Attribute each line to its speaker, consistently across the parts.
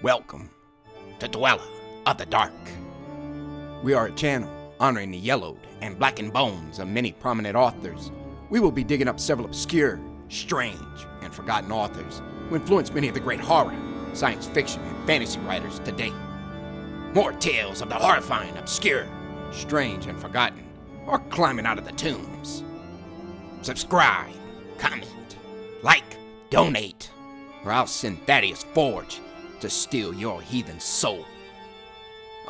Speaker 1: Welcome to Dweller of the Dark. We are a channel honoring the yellowed and blackened bones of many prominent authors. We will be digging up several obscure, strange, and forgotten authors who influenced many of the great horror, science fiction, and fantasy writers today. More tales of the horrifying, obscure, strange, and forgotten are climbing out of the tombs. Subscribe, comment, like, donate, or I'll send Thaddeus Forge to steal your heathen soul.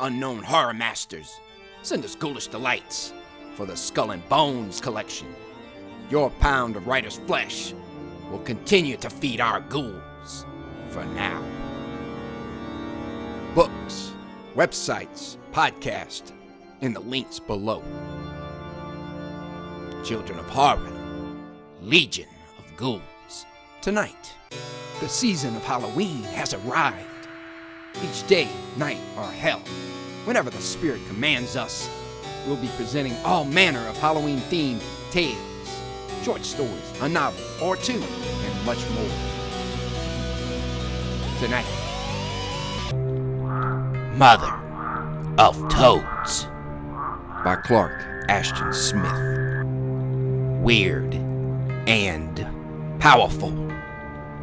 Speaker 1: Unknown horror masters, send us ghoulish delights for the Skull and Bones collection. Your pound of writer's flesh will continue to feed our ghouls for now. Books, websites, podcasts, in the links below. Children of Horror, Legion of Ghouls. Tonight, the season of Halloween has arrived. Each day, night, or hell, whenever the spirit commands us, we'll be presenting all manner of Halloween-themed tales, short stories, a novel or two, and much more. Tonight, Motheroftoads by Clarkashtonsmith. Weird and powerful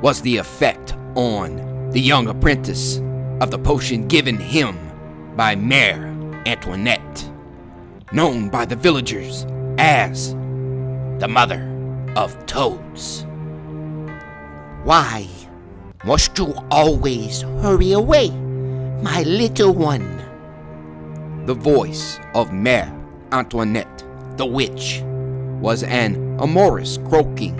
Speaker 1: was the effect on the young apprentice of the potion given him by Mère Antoinette, known by the villagers as the Mother of Toads.
Speaker 2: Why must you always hurry away, my little one?
Speaker 1: The voice of Mère Antoinette, the witch, was an amorous croaking.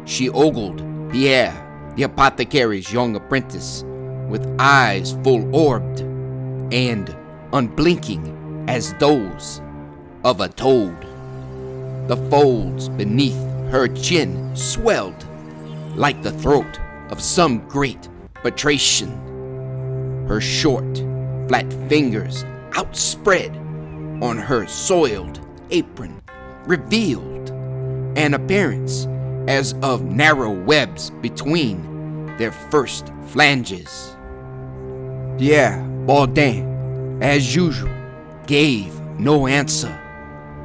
Speaker 1: She ogled Pierre, the apothecary's young apprentice, with eyes full-orbed and unblinking as those of a toad. The folds beneath her chin swelled like the throat of some great batracian. Her short, flat fingers outspread on her soiled apron revealed an appearance as of narrow webs between their first flanges. Pierre Baudin, as usual, gave no answer,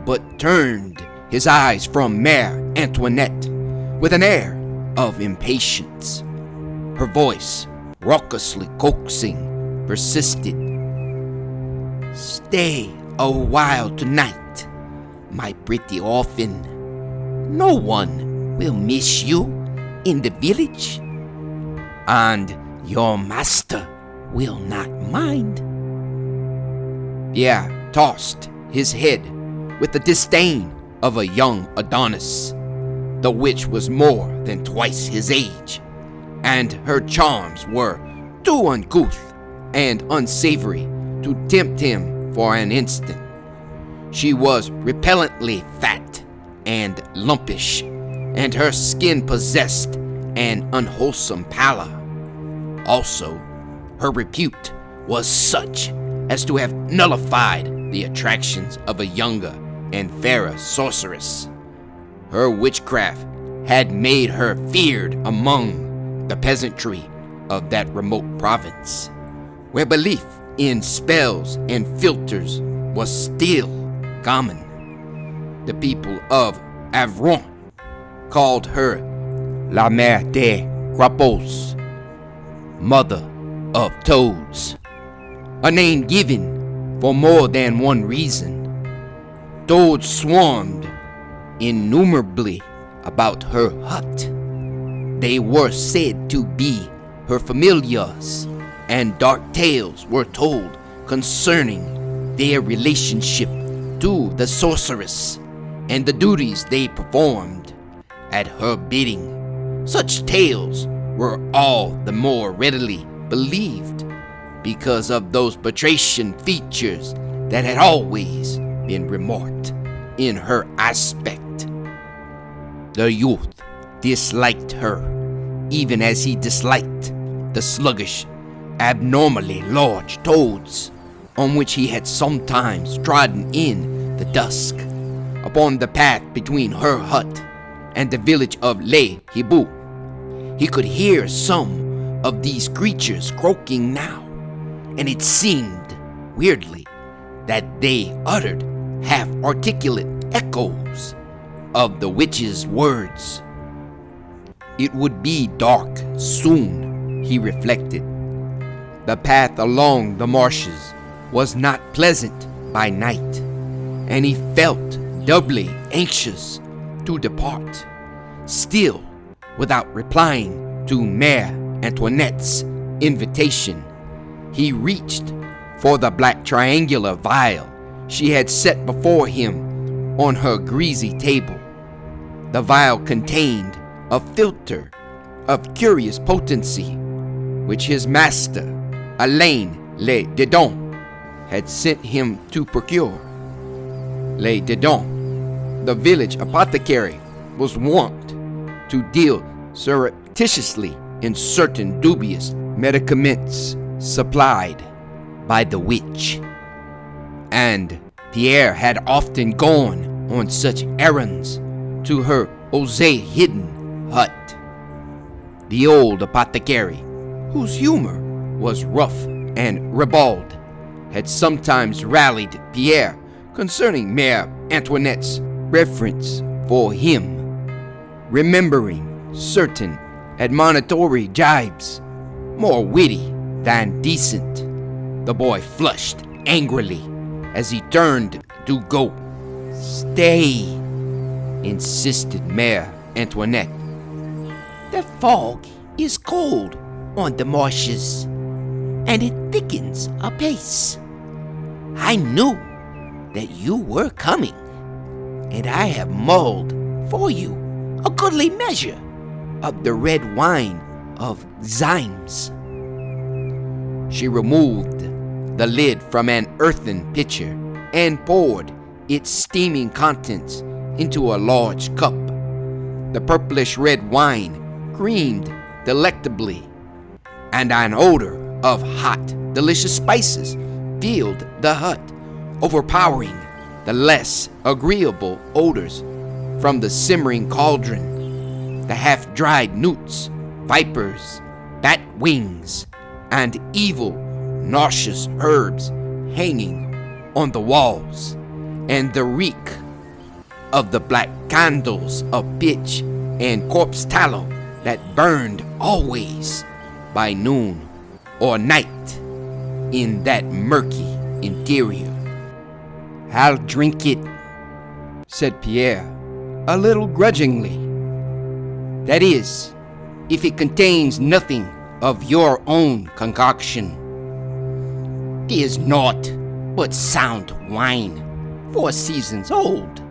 Speaker 1: but turned his eyes from Mère Antoinette with an air of impatience. Her voice, raucously coaxing, persisted.
Speaker 2: Stay a while tonight, my pretty orphan. No one will miss you in the village, and your master will not mind.
Speaker 1: Pierre tossed his head with the disdain of a young Adonis. The witch was more than twice his age, and her charms were too uncouth and unsavory to tempt him for an instant. She was repellently fat and lumpish, and her skin possessed an unwholesome pallor. Also, her repute was such as to have nullified the attractions of a younger and fairer sorceress. Her witchcraft had made her feared among the peasantry of that remote province, where belief in spells and philters was still common. The people of Avron called her La Mère des Crapauds, Mother of Toads, a name given for more than one reason. Toads swarmed innumerably about her hut. They were said to be her familiars, and dark tales were told concerning their relationship to the sorceress and the duties they performed at her bidding. Such tales were all the more readily believed because of those batracian features that had always been remarked in her aspect. The youth disliked her, even as he disliked the sluggish, abnormally large toads on which he had sometimes trodden in the dusk upon the path between her hut and the village of Les Hiboux. He could hear some
Speaker 2: of these creatures croaking now, and it seemed, weirdly, that they uttered half-articulate echoes of the witch's words. It would be dark soon, he reflected. The path along the marshes was not pleasant by night, and he felt doubly anxious to depart. Still, without replying to Mère Antoinette's invitation, he reached for the black triangular vial she had set before him on her greasy table. The vial contained a philter of curious potency, which his master, Alain Le Dedon, had sent him to procure. Le Dedon, the village apothecary, was wont to deal surreptitiously in certain dubious medicaments supplied by the witch, and Pierre had often gone on such errands to her osé hidden hut. The old apothecary, whose humor was rough and ribald, had sometimes rallied Pierre concerning Mère Antoinette's reverence for him. Remembering certain admonitory jibes, more witty than decent, the boy flushed angrily as he turned to go. "Stay," insisted Mère Antoinette. "The fog is cold on the marshes, and it thickens apace. I knew that you were coming, and I have mulled for you a goodly measure of the red wine of Zymes." She removed the lid from an earthen pitcher and poured its steaming contents into a large cup. The purplish red wine creamed delectably, and an odor of hot, delicious spices filled the hut, overpowering the less agreeable odors from the simmering cauldron, the half-dried newts, vipers, bat wings, and evil, nauseous herbs hanging on the walls, and the reek of the black candles of pitch and corpse tallow that burned always by noon or night in that murky interior. "I'll drink it," said Pierre, a little grudgingly. "That is, if it contains nothing of your own concoction." "'Tis naught but sound wine, 4 seasons old,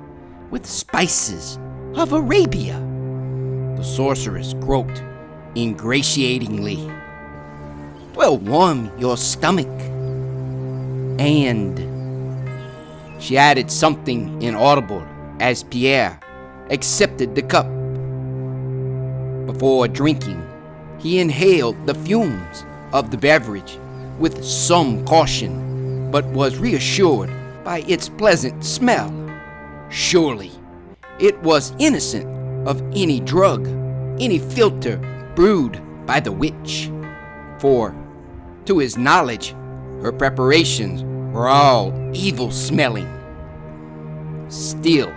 Speaker 2: with spices of Arabia," the sorceress croaked ingratiatingly. "'Twill warm your stomach, and—" She added something inaudible as Pierre accepted the cup. Before drinking, he inhaled the fumes of the beverage with some caution, but was reassured by its pleasant smell. Surely, it was innocent of any drug, any philter brewed by the witch, for, to his knowledge, her preparations were all evil-smelling. Still,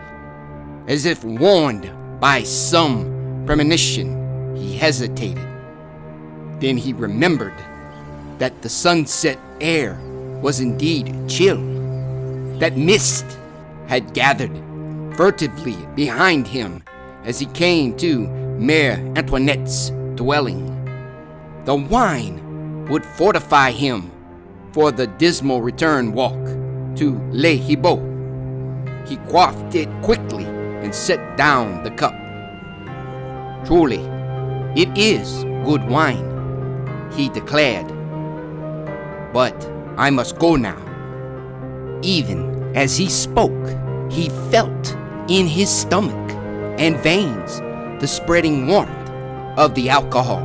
Speaker 2: as if warned by some premonition, he hesitated. Then he remembered that the sunset air was indeed chill, that mist had gathered furtively behind him as he came to Mère Antoinette's dwelling. The wine would fortify him for the dismal return walk to Les Hiboux. He quaffed it quickly and set down the cup. "Truly, it is good wine," he declared. "But I must go now." Even as he spoke, he felt in his stomach and veins the spreading warmth of the alcohol,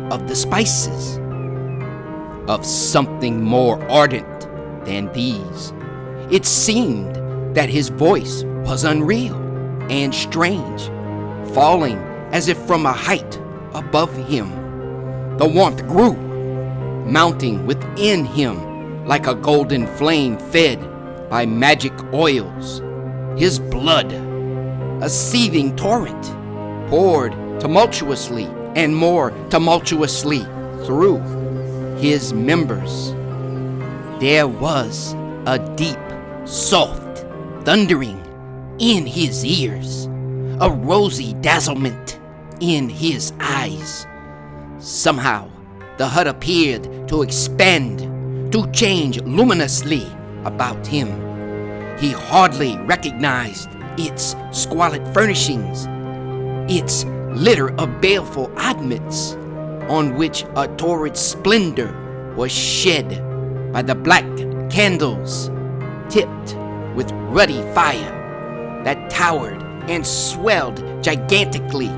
Speaker 2: of the spices, of something more ardent than these. It seemed that his voice was unreal and strange, falling as if from a height above him.
Speaker 1: the warmth grew, mounting within him like a golden flame fed by magic oils. His blood, a seething torrent, poured tumultuously and more tumultuously through his members. There was a deep, soft thundering in his ears, a rosy dazzlement in his eyes. Somehow, the hut appeared to expand, to change luminously about him. He hardly recognized its squalid furnishings, its litter of baleful oddments, on which a torrid splendor was shed by the black candles, tipped with ruddy fire that towered and swelled gigantically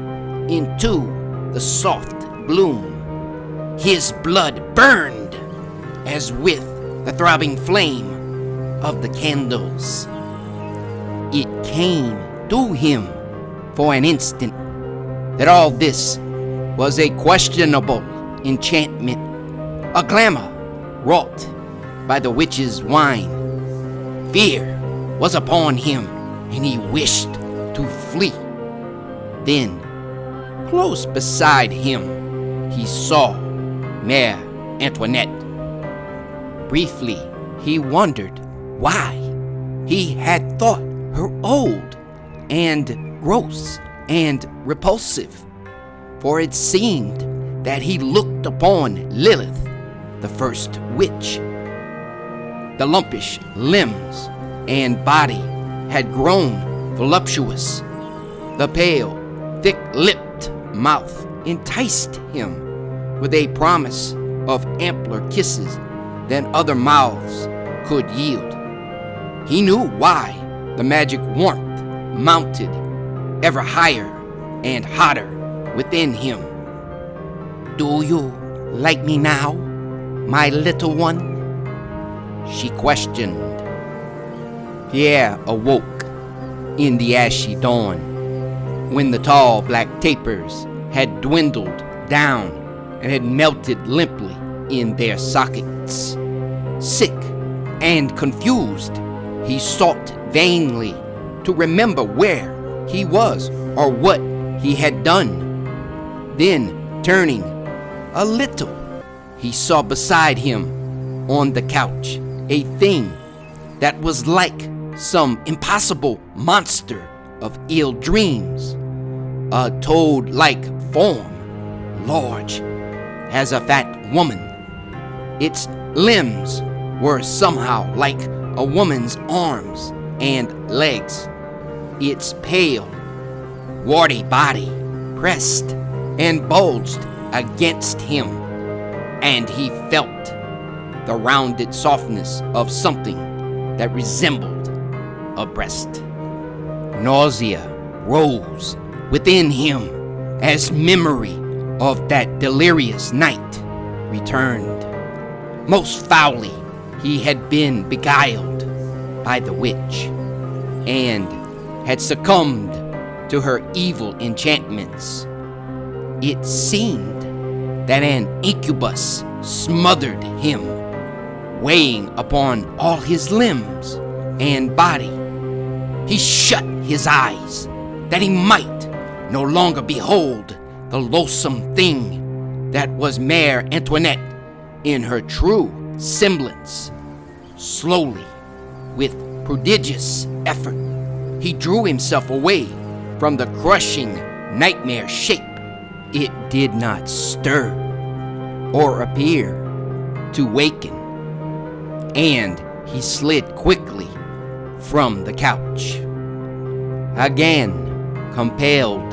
Speaker 1: into the soft gloom. His blood burned as with the throbbing flame of the candles. It came to him for an instant that all this was a questionable enchantment, a glamour wrought by the witch's wine. Fear was upon him, and he wished to flee. Then, close beside him, he saw Mère Antoinette. Briefly, he wondered why he had thought her old and gross and repulsive, for it seemed that he looked upon Lilith, the first witch. The lumpish limbs and body had grown voluptuous. The pale, thick-lipped mouth enticed him with a promise of ampler kisses than other mouths could yield. He knew why the magic warmth mounted ever higher and hotter within him. "Do you like me now, my little one?" she questioned. Pierre awoke in the ashy dawn, when the tall black tapers had dwindled down and had melted limply in their sockets. Sick and confused, he sought vainly to remember where he was or what he had done. Then, turning a little, he saw beside him on the couch a thing that was like some impossible monster of ill dreams, a toad-like form, large as a fat woman. Its limbs were somehow like a woman's arms and legs. Its pale, warty body pressed and bulged against him, and he felt the rounded softness of something that resembled a breast. Nausea rose within him as memory of that delirious night returned. Most foully, he had been beguiled by the witch, and had succumbed to her evil enchantments. It seemed that an incubus smothered him, weighing upon all his limbs and body. He shut his eyes that he might no longer behold the loathsome thing that was Mère Antoinette in her true semblance. Slowly, with prodigious effort, he drew himself away from the crushing nightmare shape. It did not stir or appear to waken, and he slid quickly from the couch. Again, compelled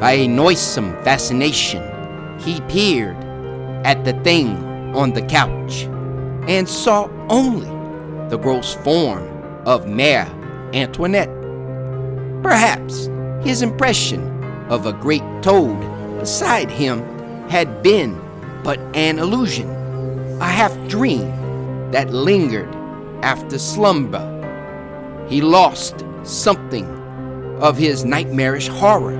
Speaker 1: by a noisome fascination, he peered at the thing on the couch and saw only the gross form of Mère Antoinette. Perhaps his impression of a great toad beside him had been but an illusion, a half-dream that lingered after slumber. He lost something of his nightmarish horror,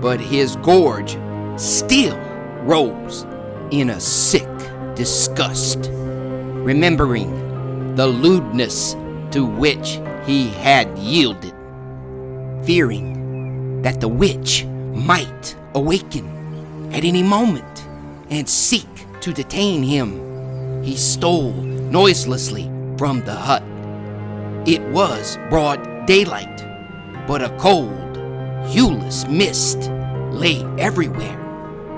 Speaker 1: but his gorge still
Speaker 2: rose in a sick disgust, remembering the lewdness to which he had yielded. Fearing that the witch might awaken at any moment and seek to detain him, he stole noiselessly from the hut. It was broad daylight, but a cold, hueless mist lay everywhere,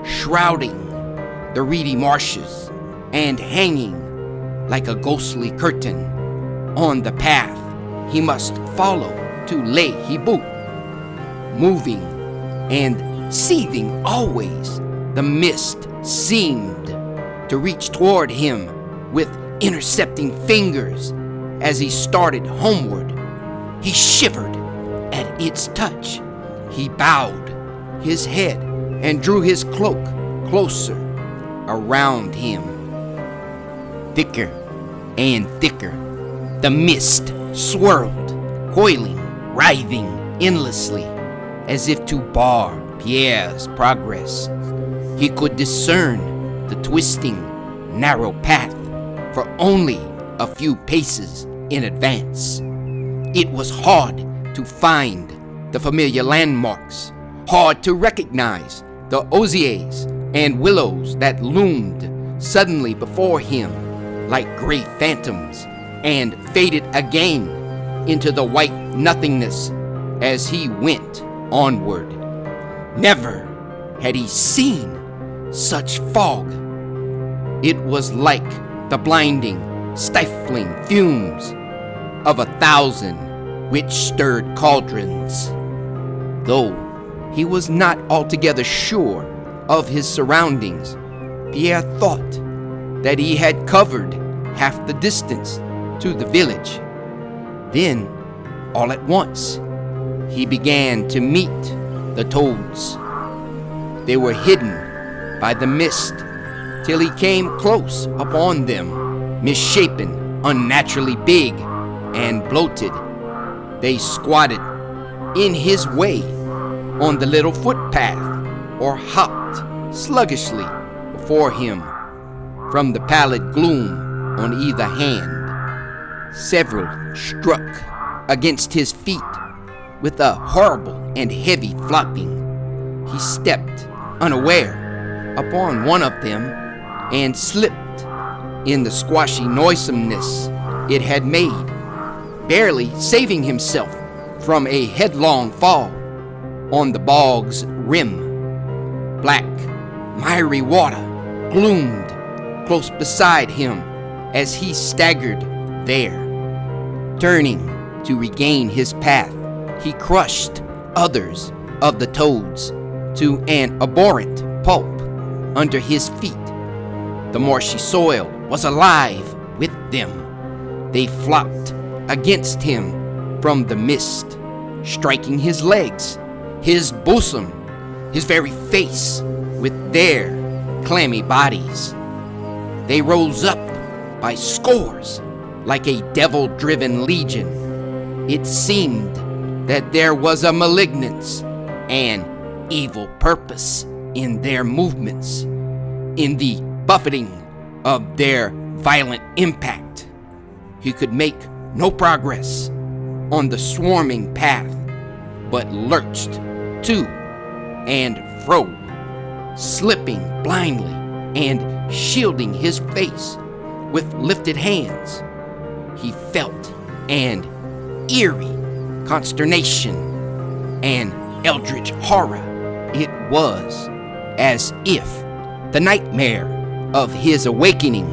Speaker 2: shrouding the reedy marshes and hanging like a ghostly curtain on the path he must follow to Le Hibou. Moving and seething always, the mist seemed to reach toward him with intercepting fingers as he started homeward. He shivered at its touch. He bowed his head and drew his cloak closer around him. Thicker and thicker, the mist swirled, coiling, writhing endlessly, as if to bar Pierre's progress. He could discern the twisting, narrow path for only a few paces in advance. It was hard to find the familiar landmarks, hard to recognize the osiers and willows that loomed suddenly before him like gray phantoms and faded again into the white nothingness as he went onward. Never had he seen such fog. It was like the blinding, stifling fumes of 1,000 witch-stirred cauldrons. Though he was not altogether sure of his surroundings, Pierre thought that he had covered half the distance to the village. Then, all at once, he began to meet the toads. They were hidden by the mist till he came close upon them, misshapen, unnaturally big and bloated. They squatted in his way on the little footpath or hopped sluggishly before him from the pallid gloom on either hand. Several struck against his feet with a horrible and heavy flopping. He stepped unaware upon one of them and slipped in the squashy noisomeness it had made, barely saving himself from a headlong fall on the bog's rim. Black, miry water gloomed close beside him as he staggered there. Turning to regain his path, he crushed others of the toads to an abhorrent pulp under his feet. The marshy soil was alive with them. They flopped against him from the mist, striking his legs, his bosom, his very face with their clammy bodies. They rose up by scores like a devil-driven legion. It seemed that there was a malignance and evil purpose in their movements, in the buffeting of their violent impact. He could make no progress on the swarming path, but lurched to and fro, slipping blindly and shielding his face with lifted hands. He felt an eerie consternation and eldritch horror. It was as if the nightmare of his awakening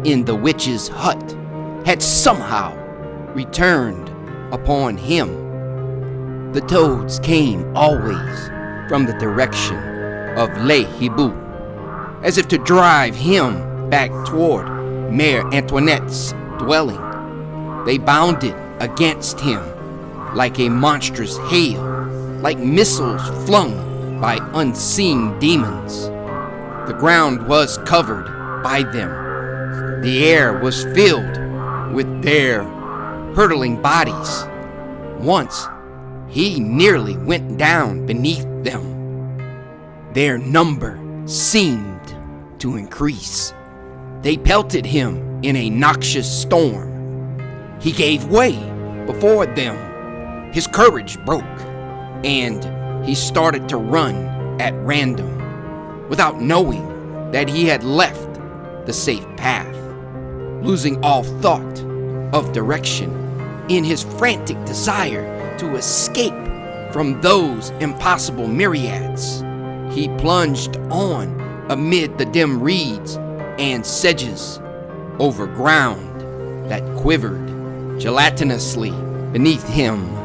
Speaker 2: in the witch's hut had somehow returned upon him. The toads came always from the direction of Le Hibou, as if to drive him back toward Mère Antoinette's dwelling. They bounded against him like a monstrous hail, like missiles flung by unseen demons. The ground was covered by them. The air was filled with their hurtling bodies. Once, he nearly went down beneath them. Their number seemed
Speaker 1: to increase. They pelted him in a noxious storm. He gave way before them. His courage broke, and he started to run at random, without knowing that he had left the safe path, losing all thought of direction in his frantic desire to escape from those impossible myriads. He plunged on amid the dim reeds and sedges, over ground that quivered gelatinously beneath him.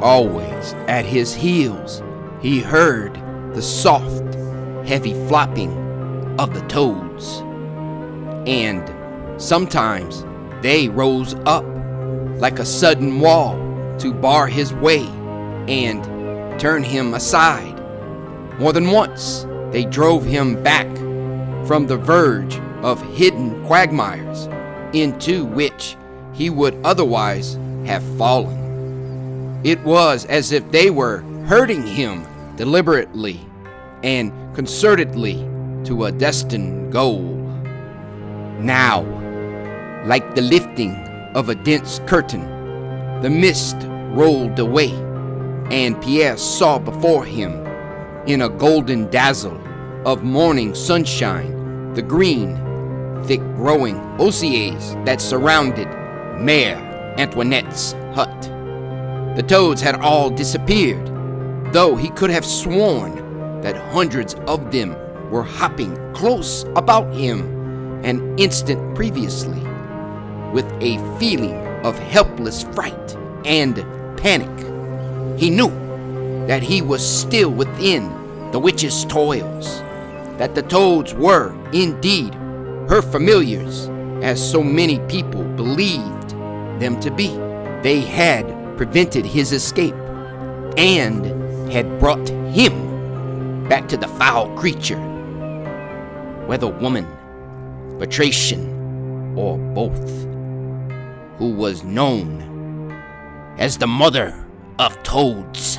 Speaker 1: Always at his heels, he heard the soft, heavy flopping of the toads. And sometimes they rose up like a sudden wall to bar his way and turn him aside. More than once, they drove him back from the verge of hidden quagmires into which he would otherwise have fallen. It was as if they were herding him deliberately and concertedly to a destined goal. Now, like the lifting of a dense curtain, the mist rolled away, and Pierre saw before him, in a golden dazzle of morning sunshine, the green, thick-growing osiers that surrounded Mère Antoinette's hut. The toads had all disappeared, though he could have sworn that hundreds of them were hopping close about him an instant previously, with a feeling of helpless fright and panic. He knew that he was still within the witch's toils, that the toads were indeed her familiars, as so many people believed them to be. They had prevented his escape and had brought him back to the foul creature, whether woman, patrician, or both, who was known as the mother of toads.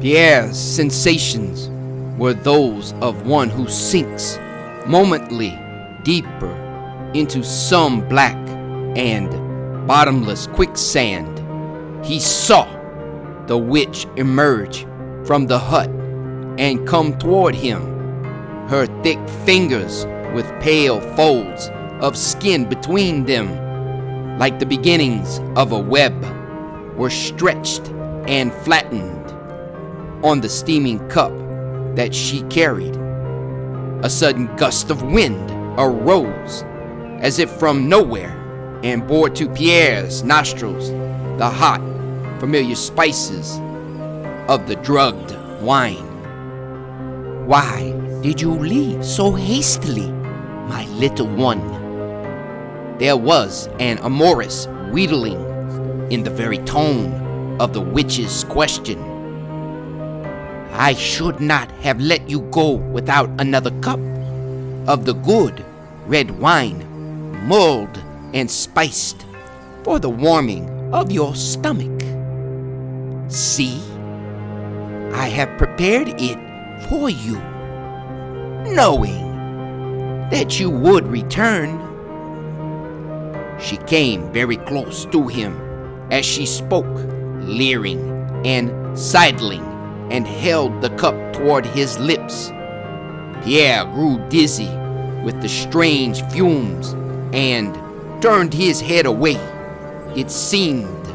Speaker 1: Pierre's sensations were those of one who sinks momently deeper into some black and bottomless quicksand. He saw the witch emerge from the hut and come toward him. Her thick fingers with pale folds of skin between them, like the beginnings of a web, were stretched and flattened on the steaming cup that she carried. A sudden gust of wind arose as if from nowhere and bore to Pierre's nostrils the hot, familiar spices of the drugged wine.
Speaker 2: Why did you leave so hastily, my little one?
Speaker 1: There was an amorous wheedling in the very tone of the witch's question.
Speaker 2: I should not have let you go without another cup of the good red wine, mulled and spiced, for the warming of your stomach. See, I have prepared it for you, knowing that you would return.
Speaker 1: She came very close to him as she spoke, leering and sidling, and held the cup toward his lips. Pierre grew dizzy with the strange fumes and turned his head away. It seemed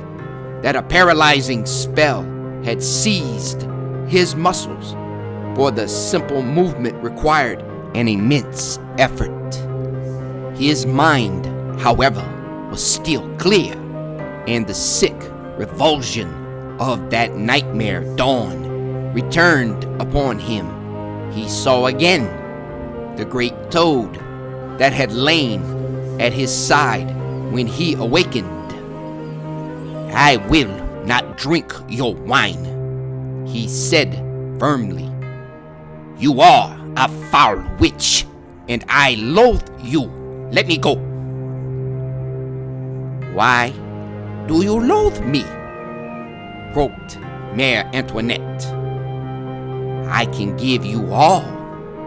Speaker 1: that a paralyzing spell had seized his muscles, for the simple movement required an immense effort. His mind, however, was still clear, and the sick revulsion of that nightmare dawn returned upon him. He saw again the great toad that had lain at his side when he awakened.
Speaker 2: I will not drink your wine, he said firmly. You are a foul witch, and I loathe you. Let me go.
Speaker 1: Why do you loathe me? Croaked Mère Antoinette.
Speaker 2: I can give you all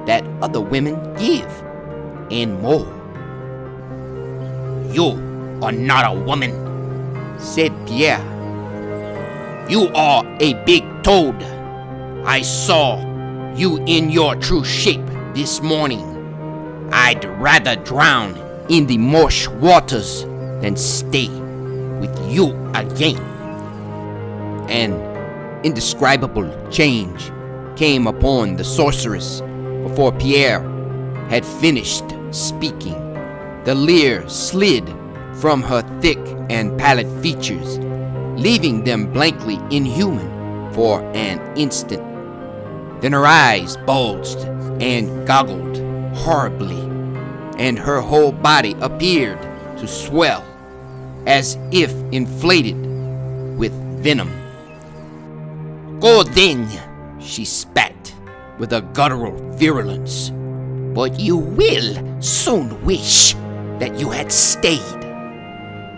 Speaker 2: that other women give, and more. "You are not a woman," said Pierre. "You are a big toad. I saw you in your true shape this morning. I'd rather drown in the marsh waters than stay with you again." An indescribable change came upon the sorceress before Pierre had finished speaking. The leer slid from her thick and pallid features, leaving them blankly inhuman for an instant. Then her eyes bulged and goggled horribly, and her whole body appeared to swell, as if inflated with venom. "Go then," she spat with a guttural virulence, "but you will soon wish that you had stayed."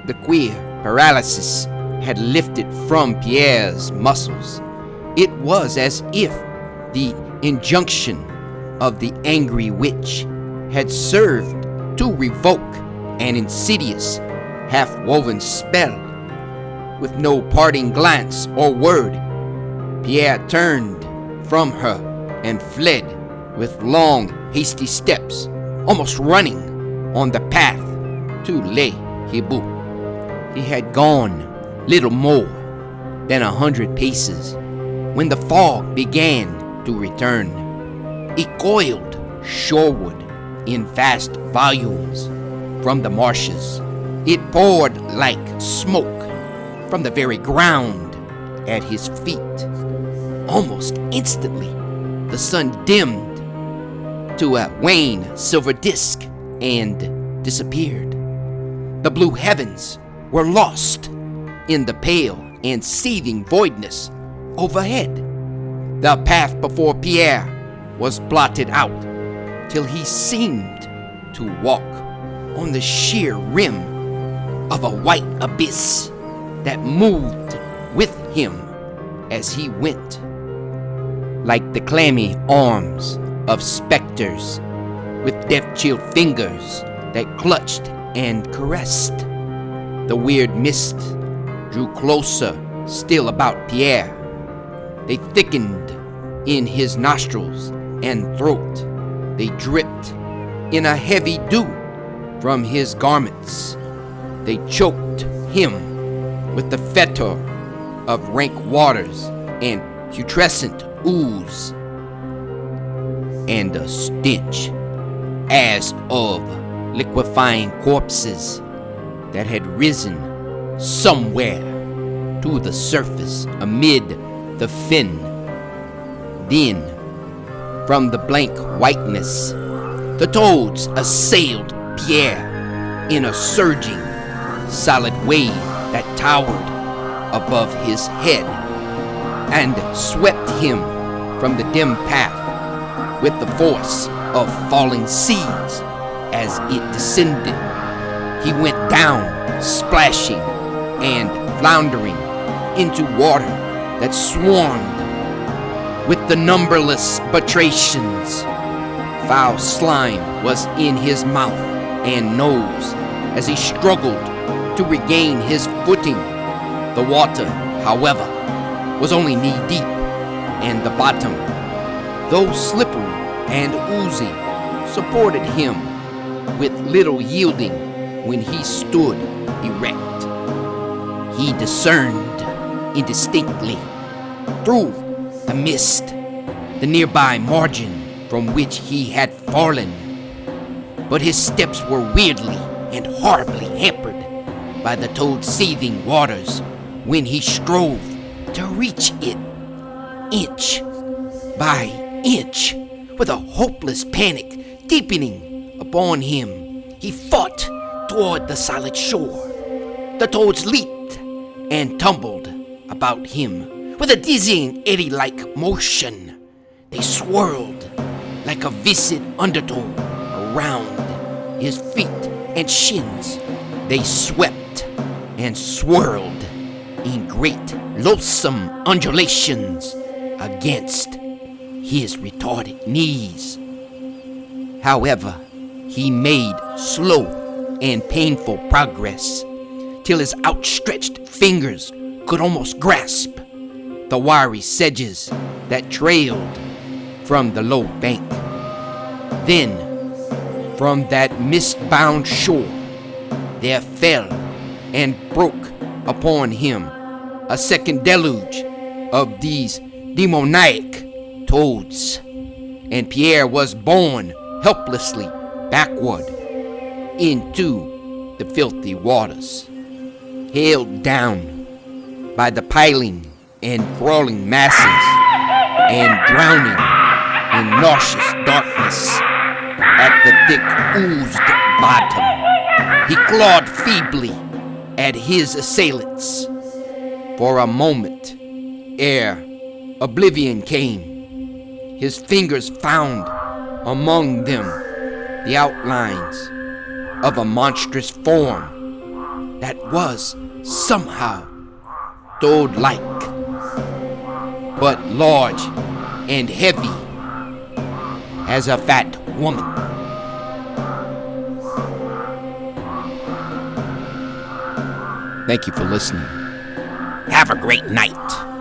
Speaker 2: The queer paralysis had lifted from Pierre's muscles. It was as if the injunction of the angry witch had served to revoke an insidious, half-woven spell. With no parting glance or word, Pierre turned from her and fled with long, hasty steps, almost running on the path to Les Hiboux. He had gone little more than 100 paces when the fog began to return. It coiled shoreward in vast volumes from the marshes. It poured like smoke from the very ground at his feet. Almost instantly, the sun dimmed to a wan silver disk and disappeared. The blue heavens were lost in the pale and seething voidness overhead. The path before Pierre was blotted out till he seemed to walk on the sheer rim of a white abyss that moved with him as he went, like the clammy arms of specters with death-chilled fingers that clutched and caressed. The weird mist drew closer still about Pierre. They thickened in his nostrils and throat. They dripped in a heavy dew from his garments. They choked him with the fetor of rank waters and putrescent ooze, and a stench as of liquefying corpses that had risen somewhere to the surface amid the fen. Then, from the blank whiteness, the toads assailed Pierre in a surging, solid wave that towered above his head and swept him from the dim path with the force of falling seas as it descended. He went down, splashing and floundering into water that swarmed with the numberless batracians. Foul slime was in his mouth and nose as he struggled to regain his footing. The water, however, was only knee-deep, and the bottom, though slippery and oozy, supported him with little yielding when he stood erect. He discerned indistinctly through the mist the nearby margin from which he had fallen, but his steps were weirdly and horribly hampered by the toad-seething waters when he strove to reach it, inch by inch. With a hopeless panic deepening upon him, he fought toward the solid shore. The toads leaped and tumbled about him with a dizzying, eddy-like motion. They swirled like a viscid undertow around his feet and shins. They swept and swirled in great, loathsome undulations against his retarded knees. However, he made slow and painful progress, till his outstretched fingers could almost grasp the wiry sedges that trailed from the low bank. Then, from that mist-bound shore, there fell and broke upon him a second deluge of these demoniac toads, and Pierre was borne helplessly backward into the filthy waters, held down by the piling and crawling masses, and drowning in nauseous darkness at the thick oozed bottom. He clawed feebly at his assailants for a moment ere oblivion came. His fingers found among them the outlines of a monstrous form that was somehow toad-like, but large and heavy as a fat woman. Thank you for listening. Have a great night.